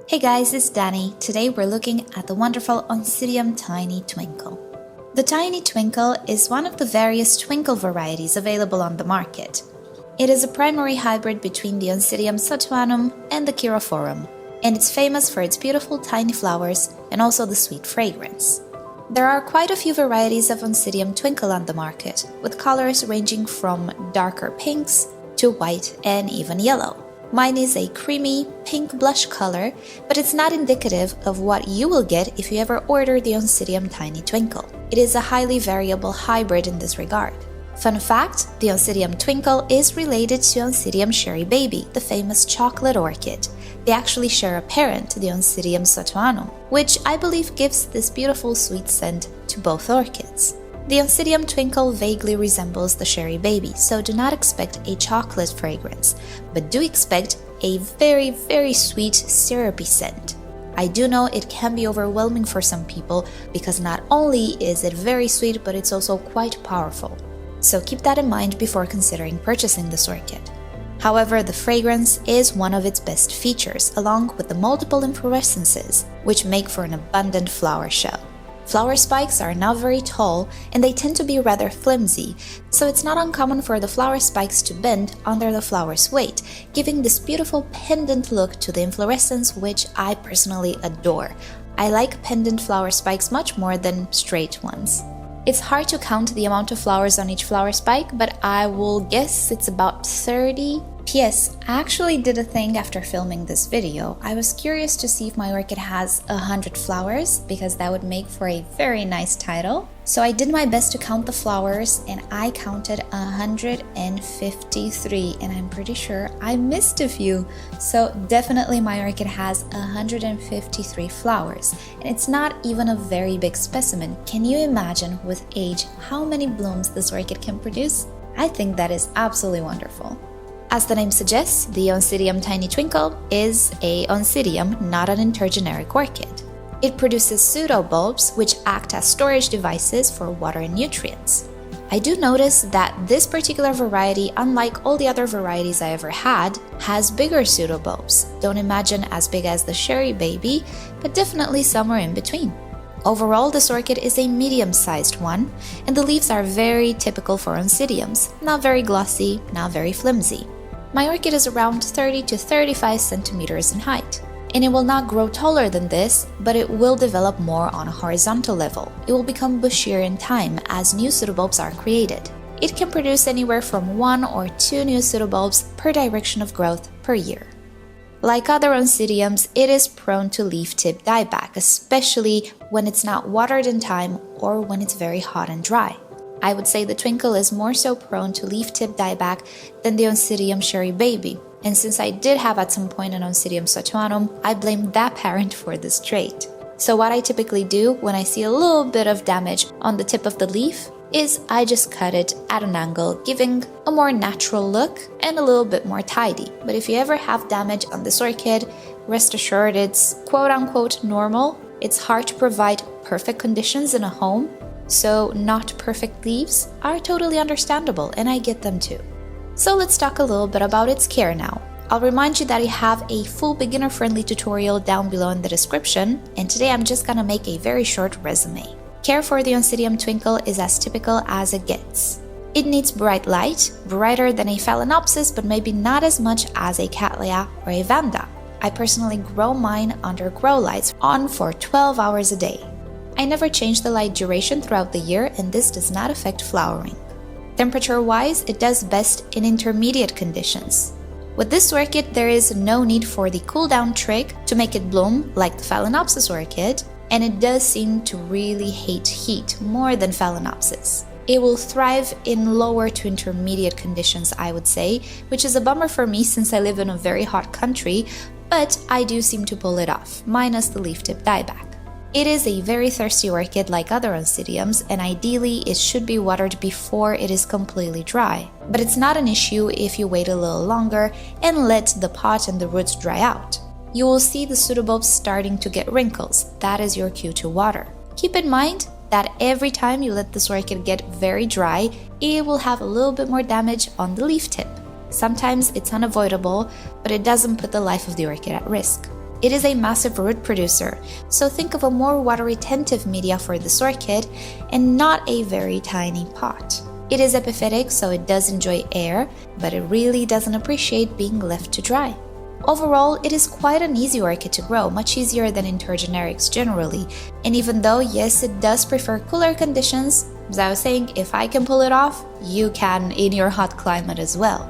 Hey guys, it's Danny. Today we're looking at the wonderful Oncidium Tiny Twinkle. The Tiny Twinkle is one of the various twinkle varieties available on the market. It is a primary hybrid between the Oncidium satuanum and the Chirophorum, and it's famous for its beautiful tiny flowers and also the sweet fragrance. There are quite a few varieties of Oncidium Twinkle on the market, with colors ranging from darker pinks to white and even yellow. Mine is a creamy pink blush color, but it's not indicative of what you will get if you ever order the Oncidium Tiny Twinkle. It is a highly variable hybrid in this regard. Fun fact, the Oncidium Twinkle is related to Oncidium Cherry Baby, the famous chocolate orchid. They actually share a parent, the Oncidium satuanum, which I believe gives this beautiful sweet scent to both orchids. The Oncidium Twinkle vaguely resembles the Cherry Baby, so do not expect a chocolate fragrance, but do expect a very sweet syrupy scent. I do know it can be overwhelming for some people because not only is it very sweet, but it's also quite powerful. So keep that in mind before considering purchasing this orchid. However, the fragrance is one of its best features, along with the multiple inflorescences, which make for an abundant flower show. Flower spikes are not very tall and they tend to be rather flimsy, so it's not uncommon for the flower spikes to bend under the flower's weight, giving this beautiful pendant look to the inflorescence, which I personally adore. I like pendant flower spikes much more than straight ones. It's hard to count the amount of flowers on each flower spike, but I will guess it's about 30. P.S. I actually did a thing after filming this video. I was curious to see if my orchid has 100 flowers, because that would make for a very nice title. So I did my best to count the flowers and I counted 153, and I'm pretty sure I missed a few. So definitely my orchid has 153 flowers, and it's not even a very big specimen. Can you imagine with age how many blooms this orchid can produce? I think that is absolutely wonderful. As the name suggests, the Oncidium Tiny Twinkle is a Oncidium, not an intergeneric orchid. It produces pseudobulbs, which act as storage devices for water and nutrients. I do notice that this particular variety, unlike all the other varieties I ever had, has bigger pseudobulbs. Don't imagine as big as the Cherry Baby, but definitely somewhere in between. Overall, this orchid is a medium-sized one, and the leaves are very typical for Oncidiums, not very glossy, not very flimsy. My orchid is around 30 to 35 centimeters in height, and it will not grow taller than this, but it will develop more on a horizontal level. It will become bushier in time as new pseudobulbs are created. It can produce anywhere from 1 or 2 new pseudobulbs per direction of growth per year. Like other Oncidiums, it is prone to leaf tip dieback, especially when it's not watered in time or when it's very hot and dry. I would say the Twinkle is more so prone to leaf tip dieback than the Oncidium Cherry Baby, and since I did have at some point an Oncidium satuanum, I blame that parent for this trait. So what I typically do when I see a little bit of damage on the tip of the leaf is I just cut it at an angle, giving a more natural look and a little bit more tidy. But if you ever have damage on this orchid, rest assured it's quote-unquote normal. It's hard to provide perfect conditions in a home, so not perfect leaves are totally understandable, and I get them too. So let's talk a little bit about its care now. I'll remind you that I have a full beginner-friendly tutorial down below in the description, and today I'm just gonna make a very short resume. Care for the Oncidium Twinkle is as typical as it gets. It needs bright light, brighter than a Phalaenopsis, but maybe not as much as a Cattleya or a Vanda. I personally grow mine under grow lights on for 12 hours a day. I never change the light duration throughout the year, and this does not affect flowering. Temperature-wise, it does best in intermediate conditions. With this orchid, there is no need for the cool-down trick to make it bloom like the Phalaenopsis orchid, and it does seem to really hate heat more than Phalaenopsis. It will thrive in lower to intermediate conditions, I would say, which is a bummer for me since I live in a very hot country, but I do seem to pull it off, minus the leaf tip dieback. It is a very thirsty orchid like other Oncidiums, and ideally it should be watered before it is completely dry. But it's not an issue if you wait a little longer and let the pot and the roots dry out. You will see the pseudobulbs starting to get wrinkles. That is your cue to water. Keep in mind that every time you let this orchid get very dry, it will have a little bit more damage on the leaf tip. Sometimes it's unavoidable, but it doesn't put the life of the orchid at risk. It is a massive root producer, so think of a more water-retentive media for this orchid and not a very tiny pot. It is epiphytic, so it does enjoy air, but it really doesn't appreciate being left to dry. Overall, it is quite an easy orchid to grow, much easier than intergenerics generally. And even though, yes, it does prefer cooler conditions, as I was saying, if I can pull it off, you can in your hot climate as well.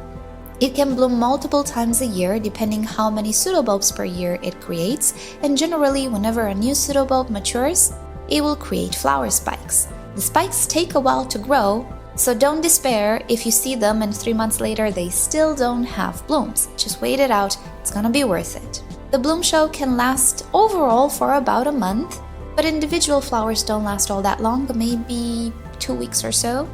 It can bloom multiple times a year depending how many pseudobulbs per year it creates, and generally whenever a new pseudobulb matures, it will create flower spikes. The spikes take a while to grow, so don't despair if you see them and 3 months later they still don't have blooms. Just wait it out, it's gonna be worth it. The bloom show can last overall for about a month, but individual flowers don't last all that long, maybe 2 weeks or so.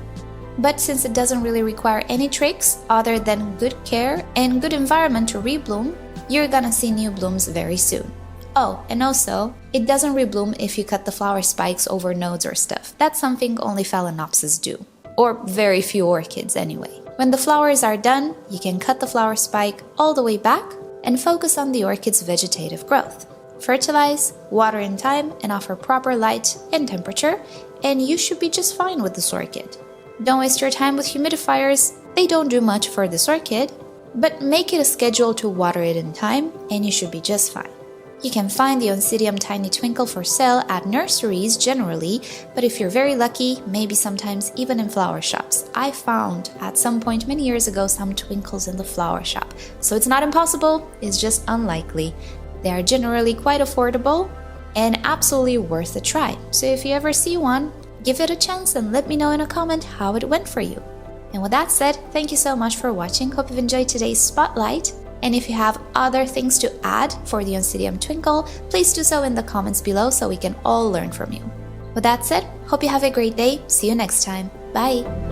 But since it doesn't really require any tricks other than good care and good environment to rebloom, you're gonna see new blooms very soon. Oh, and also, it doesn't rebloom if you cut the flower spikes over nodes or stuff. That's something only Phalaenopsis do. Or very few orchids anyway. When the flowers are done, you can cut the flower spike all the way back and focus on the orchid's vegetative growth. Fertilize, water in time, and offer proper light and temperature, and you should be just fine with this orchid. Don't waste your time with humidifiers, they don't do much for this orchid, but make it a schedule to water it in time and you should be just fine. You can find the Oncidium Tiny Twinkle for sale at nurseries generally, but if you're very lucky, maybe sometimes even in flower shops. I found at some point many years ago some twinkles in the flower shop, so it's not impossible, it's just unlikely. They are generally quite affordable and absolutely worth a try, so if you ever see one, give it a chance and let me know in a comment how it went for you. And with that said, thank you so much for watching, hope you've enjoyed today's spotlight. And if you have other things to add for the Oncidium Twinkle, please do so in the comments below so we can all learn from you. With that said, hope you have a great day, see you next time, bye!